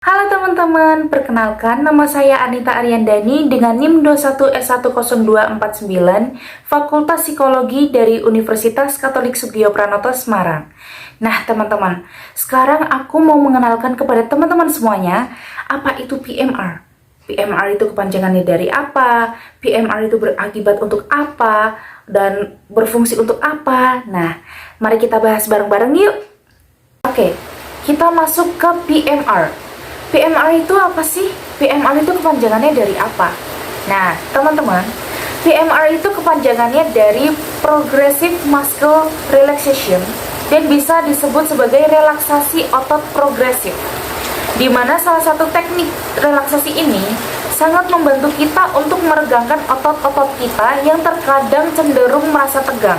Halo teman-teman, perkenalkan nama saya Anita Aryandani dengan NIM 21S10249 Fakultas Psikologi dari Universitas Katolik Sugio Pranoto Semarang. Nah teman-teman, sekarang aku mau mengenalkan kepada teman-teman semuanya apa itu PMR. PMR itu kepanjangannya dari apa, PMR itu berakibat untuk apa, dan berfungsi untuk apa. Nah, mari kita bahas bareng-bareng yuk. Oke, kita masuk ke PMR. PMR itu apa sih? PMR itu kepanjangannya dari apa? Nah, teman-teman, PMR itu kepanjangannya dari Progressive Muscle Relaxation dan bisa disebut sebagai relaksasi otot progresif. Di mana salah satu teknik relaksasi ini sangat membantu kita untuk meregangkan otot-otot kita yang terkadang cenderung merasa tegang.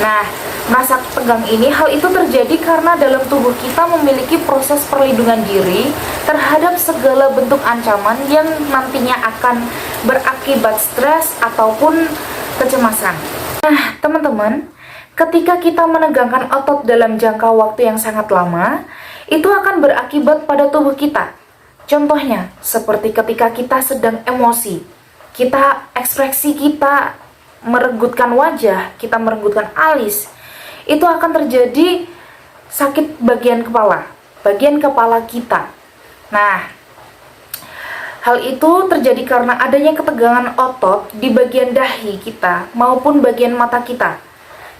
Nah, merasa tegang ini, hal itu terjadi karena dalam tubuh kita memiliki proses perlindungan diri terhadap segala bentuk ancaman yang nantinya akan berakibat stres ataupun kecemasan. Nah, teman-teman, ketika kita menegangkan otot dalam jangka waktu yang sangat lama, itu akan berakibat pada tubuh kita. Contohnya, seperti ketika kita sedang emosi, ekspresi kita meregutkan wajah, kita meregutkan alis, itu akan terjadi sakit bagian kepala kita. Nah, hal itu terjadi karena adanya ketegangan otot di bagian dahi kita maupun bagian mata kita,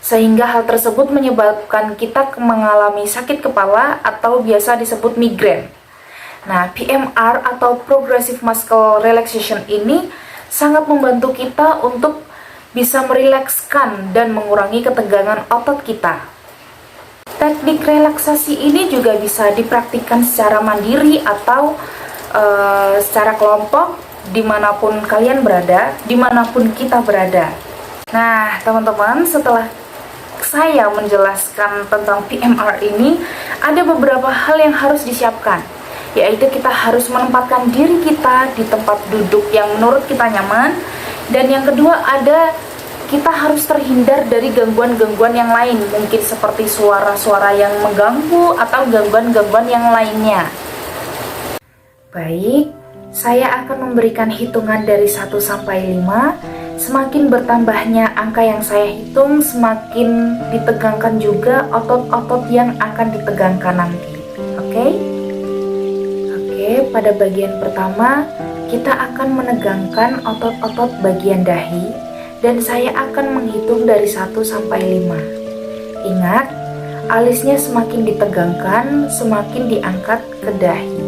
sehingga hal tersebut menyebabkan kita mengalami sakit kepala atau biasa disebut migrain. Nah, PMR atau Progressive Muscle Relaxation ini sangat membantu kita untuk bisa merilekskan dan mengurangi ketegangan otot kita. Teknik relaksasi ini juga bisa dipraktikkan secara mandiri atau secara kelompok dimanapun kalian berada, dimanapun kita berada. Nah teman-teman, setelah saya menjelaskan tentang PMR ini, ada beberapa hal yang harus disiapkan, yaitu kita harus menempatkan diri kita di tempat duduk yang menurut kita nyaman. Dan yang kedua ada, kita harus terhindar dari gangguan-gangguan yang lain, mungkin seperti suara-suara yang mengganggu atau gangguan-gangguan yang lainnya. Baik, saya akan memberikan hitungan dari 1 sampai 5. Semakin bertambahnya angka yang saya hitung, semakin ditegangkan juga otot-otot yang akan ditegangkan nanti. Oke, pada bagian pertama kita akan menegangkan otot-otot bagian dahi dan saya akan menghitung dari 1 sampai 5. Ingat, alisnya semakin ditegangkan, semakin diangkat ke dahi.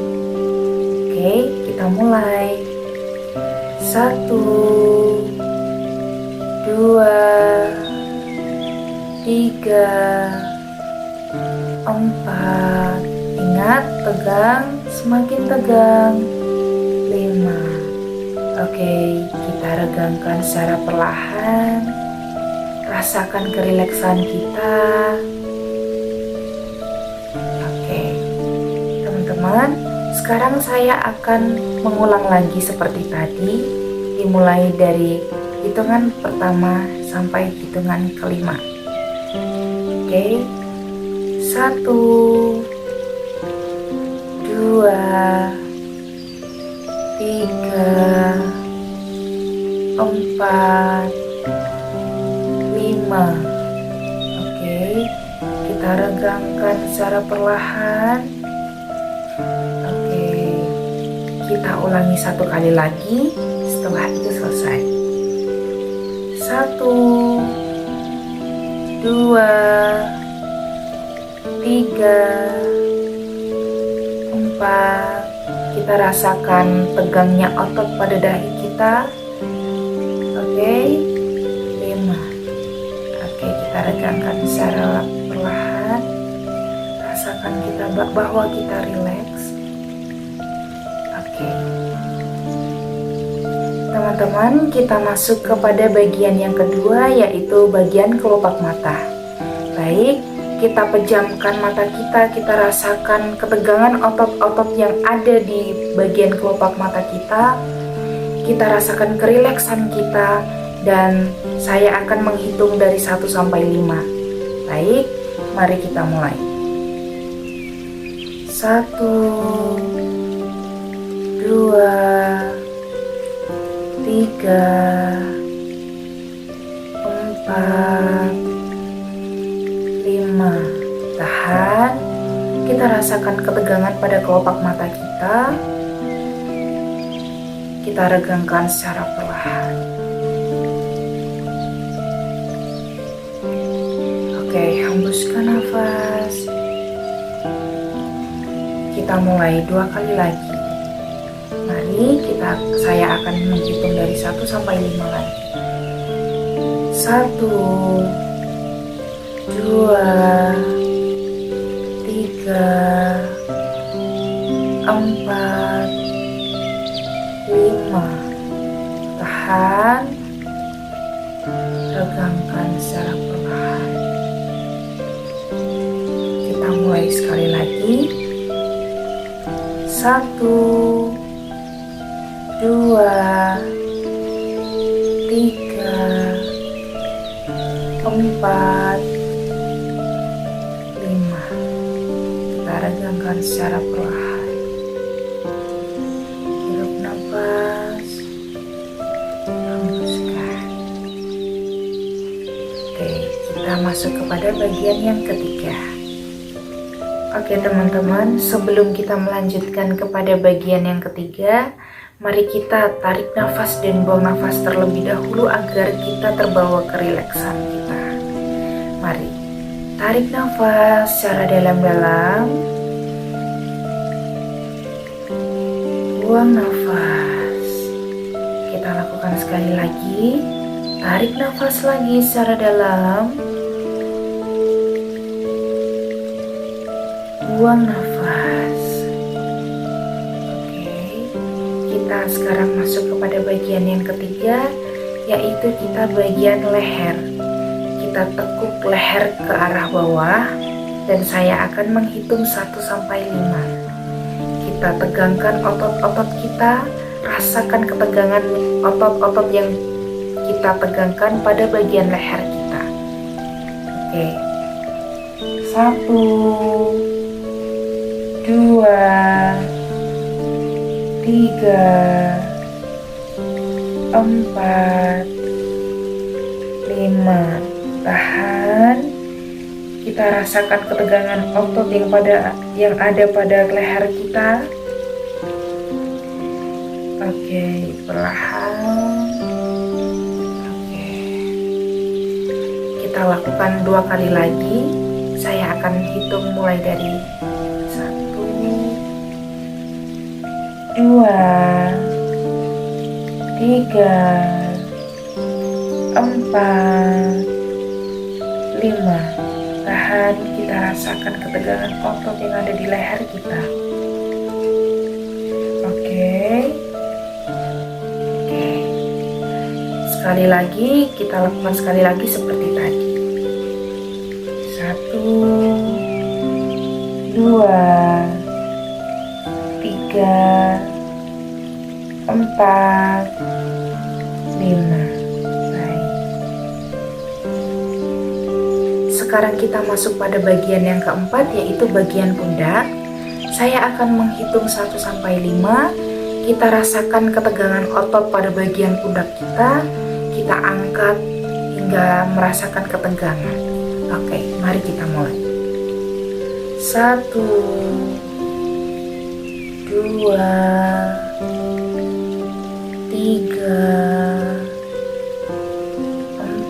Oke, kita mulai. 1, 2, 3, 4. Ingat, tegang, semakin tegang. 5. Oke, kita regangkan secara perlahan. Rasakan kerileksan kita. Oke, teman-teman, sekarang saya akan mengulang lagi seperti tadi, dimulai dari hitungan pertama sampai hitungan kelima. Oke, 1, 2, 3, 4, 5. Oke, kita regangkan secara perlahan. Oke, kita ulangi 1 kali lagi setelah itu selesai. 1, 2, 3, 4. Kita rasakan tegangnya otot pada dahi kita. Oke, 5. Oke, kita regangkan secara perlahan. Rasakan kita bahwa kita rileks. Oke, teman-teman, kita masuk kepada bagian yang kedua, yaitu bagian kelopak mata. Baik, kita pejamkan mata kita rasakan ketegangan otot-otot yang ada di bagian kelopak mata kita rasakan kerileksan kita, dan saya akan menghitung dari 1 sampai 5. Baik, mari kita mulai. 1, 4, 5. Tahan. Kita rasakan ketegangan pada kelopak mata kita. Kita regangkan secara perlahan. Oke, hembuskan nafas. Kita mulai 2 kali lagi. Mari saya akan menghitung dari 1 sampai 5 lagi. 1, 2, 3, 4, 5. Tahan. Regangkan secara perlahan. Kita mulai sekali lagi. 1, 2, 3, 4, 5. Kita regangkan secara perlahan. Hirup nafas, hembuskan. Oke, kita masuk kepada bagian yang ketiga. Oke teman-teman, sebelum kita melanjutkan kepada bagian yang ketiga, mari kita tarik nafas dan buang nafas terlebih dahulu agar kita terbawa ke relaksan kita. Mari, tarik nafas secara dalam-dalam. Buang nafas. Kita lakukan sekali lagi. Tarik nafas lagi secara dalam. Buang nafas. Oke, kita sekarang masuk kepada bagian yang ketiga, yaitu kita bagian leher. Kita tekuk leher ke arah bawah dan saya akan menghitung 1 sampai 5. Kita tegangkan otot-otot kita, rasakan ketegangan otot-otot yang kita tegangkan pada bagian leher kita. Oke. 1, 2, 3, 4, 5. Tahan. Kita rasakan ketegangan otot yang ada pada leher kita. Oke, perlahan. Oke. Kita lakukan 2 kali lagi. Saya akan hitung mulai dari 1, 2, 3, 4, 5. Tahan, kita rasakan ketegangan otot yang ada di leher kita. Oke. Sekali lagi, kita lakukan sekali lagi seperti tadi. 1, 2, 3, 4, 5. Sekarang kita masuk pada bagian yang keempat, yaitu bagian pundak. Saya akan menghitung 1 sampai 5. Kita rasakan ketegangan otot pada bagian pundak kita. Kita angkat hingga merasakan ketegangan. Oke, mari kita mulai. 1, 2, 3,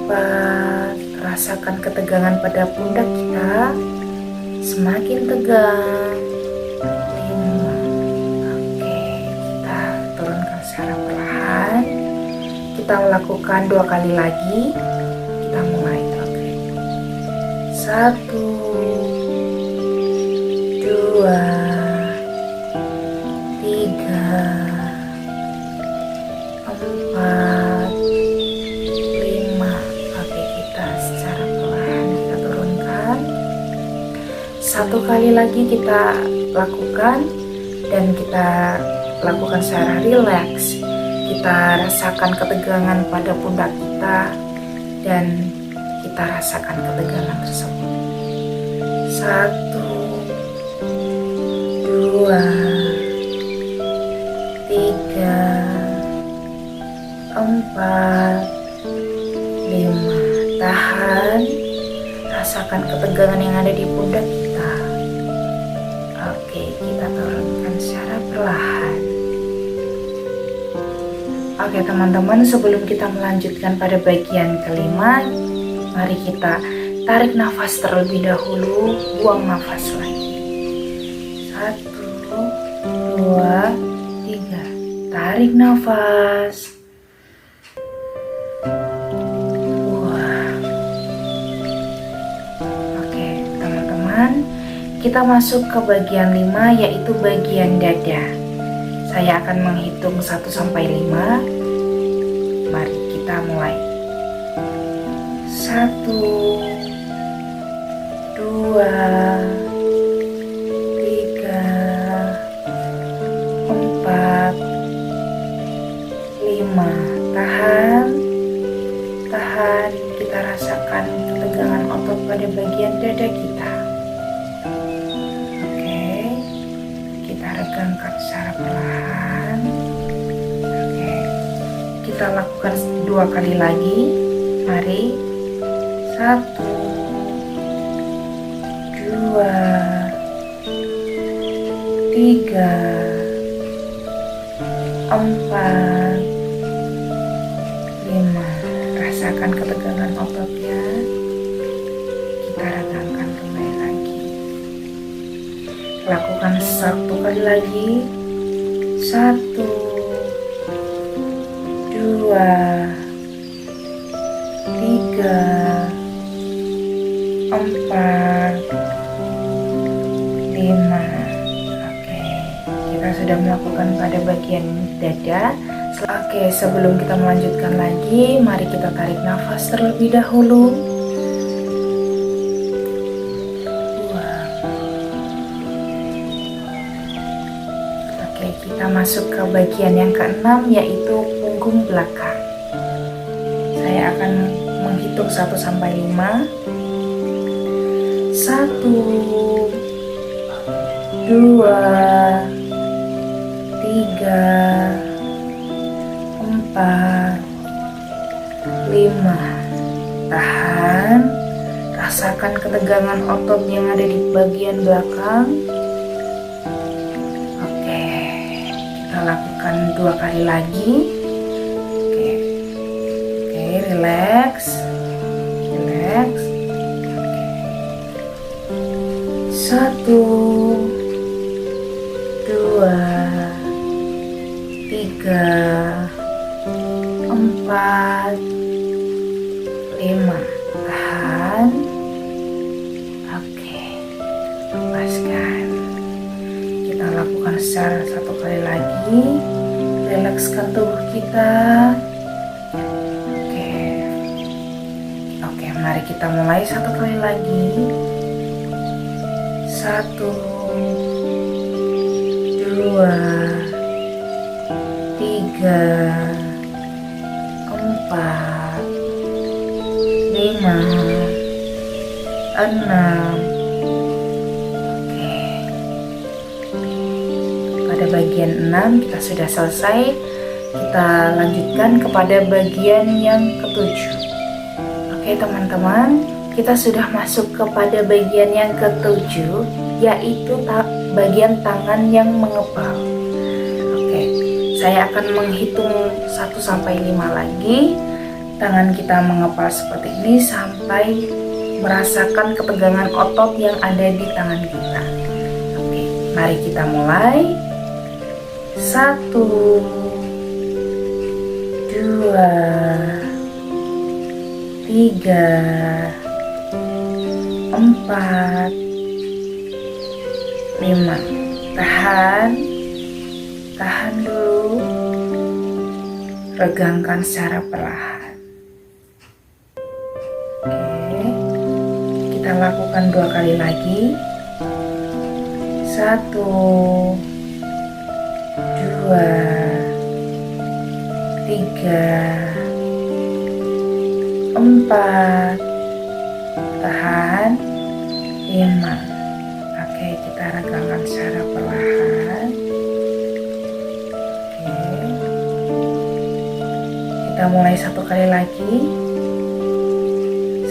4. Rasakan ketegangan pada pundak kita. Semakin tegang. 5. Oke, kita turunkan secara perlahan. Kita melakukan 2 kali lagi. Kita mulai. Oke. 1, 2, 3, 4, 5. Oke, kita secara perlahan kita turunkan. 1 kali lagi kita lakukan dan kita lakukan secara rileks. Kita rasakan ketegangan pada pundak kita dan kita rasakan ketegangan tersebut. 1, 2, 3, 4, 4, 5. Tahan. Rasakan ketegangan yang ada di pundak kita. Oke, kita turunkan secara perlahan. Oke teman-teman, sebelum kita melanjutkan pada bagian kelima, mari kita tarik nafas terlebih dahulu, buang nafas lagi. 1, 2, 3. Tarik nafas. Buang. Oke teman-teman, kita masuk ke bagian 5, yaitu bagian dada. Saya akan menghitung 1 sampai 5. Mari kita mulai. 1, 2, 3, 4, 5. Tahan. Tahan. Kita rasakan ketegangan otot pada bagian dada kita. Oke. Kita regangkan secara perlahan. Oke. Kita lakukan 2 kali lagi. Mari. 1, 2, 3, 4, 5. Rasakan ketegangan ototnya. Kita regangkan kembali lagi. Lakukan 1 kali lagi. 1, 2, 3, 4, 5. Oke, kita sudah melakukan pada bagian dada. Oke, sebelum kita melanjutkan lagi, mari kita tarik nafas terlebih dahulu. Buang. Oke, kita masuk ke bagian yang keenam, yaitu punggung belakang. Saya akan menghitung 1 sampai 5. 1, 2, 3, 4, 5. Tahan. Rasakan ketegangan otot yang ada di bagian belakang. Oke, kita lakukan 2 kali lagi. Oke, relax. Relax. 1, 2, 3, 4, 5. Tahan. Oke, lepaskan. Kita lakukan secara 1 kali lagi. Relakskan tubuh kita. Oke, mari kita mulai 1 kali lagi. 1, 2, 3, 4, 5, 6. Oke. Pada bagian 6 kita sudah selesai. Kita lanjutkan kepada bagian yang ketujuh. Oke teman-teman, kita sudah masuk kepada bagian yang ketujuh, yaitu bagian tangan yang mengepal. Oke, saya akan menghitung 1 sampai 5 lagi. Tangan kita mengepal seperti ini sampai merasakan ketegangan otot yang ada di tangan kita. Oke, mari kita mulai. 1, 2, 3, 4, 5. Tahan. Tahan dulu. Regangkan secara perlahan. Oke. Kita lakukan 2 kali lagi. 1, 2, 3, 4. Tahan. 5. Oke, kita regangkan secara perlahan. Oke. Kita Kita mulai satu kali lagi.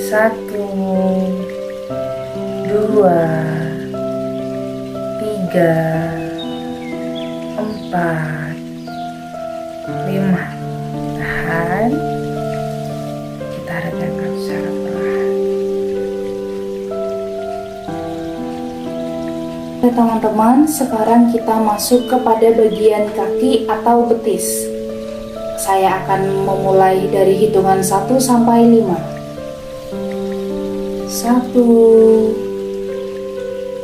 1, 2, 3, 4, 5. Tahan. Kita regangkan secara perlahan. Oke teman-teman, sekarang kita masuk kepada bagian kaki atau betis. Saya akan memulai dari hitungan 1 sampai 5. 1,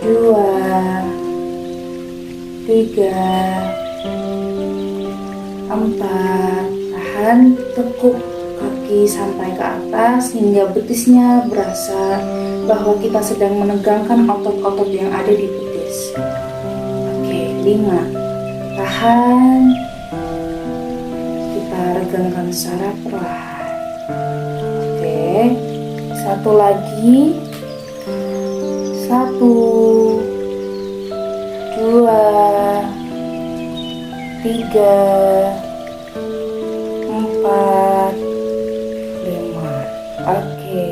2, 3, 4. Tahan, tekuk kaki sampai ke atas hingga betisnya berasa bahwa kita sedang menegangkan otot-otot yang ada di betis. Oke, 5. Tahan. Kita regangkan secara perlahan. Oke, satu lagi. 1, 2, 3, 4, 5. Oke.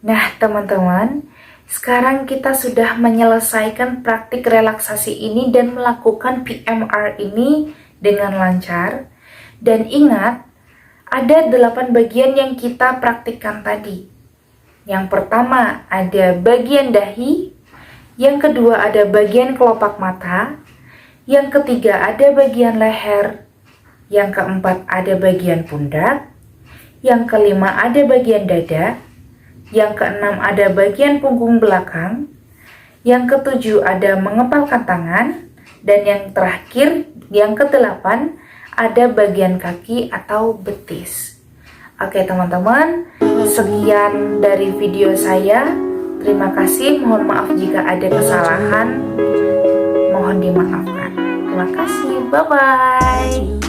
Nah teman-teman, sekarang kita sudah menyelesaikan praktik relaksasi ini dan melakukan PMR ini dengan lancar. Dan ingat, ada 8 bagian yang kita praktikkan tadi. Yang pertama ada bagian dahi, yang kedua ada bagian kelopak mata, yang ketiga ada bagian leher, yang keempat ada bagian pundak, yang kelima ada bagian dada, yang keenam ada bagian punggung belakang, yang ketujuh ada mengepalkan tangan, dan yang terakhir, yang kedelapan, ada bagian kaki atau betis. Oke teman-teman, sekian dari video saya. Terima kasih, mohon maaf jika ada kesalahan, mohon dimaafkan. Terima kasih, bye-bye.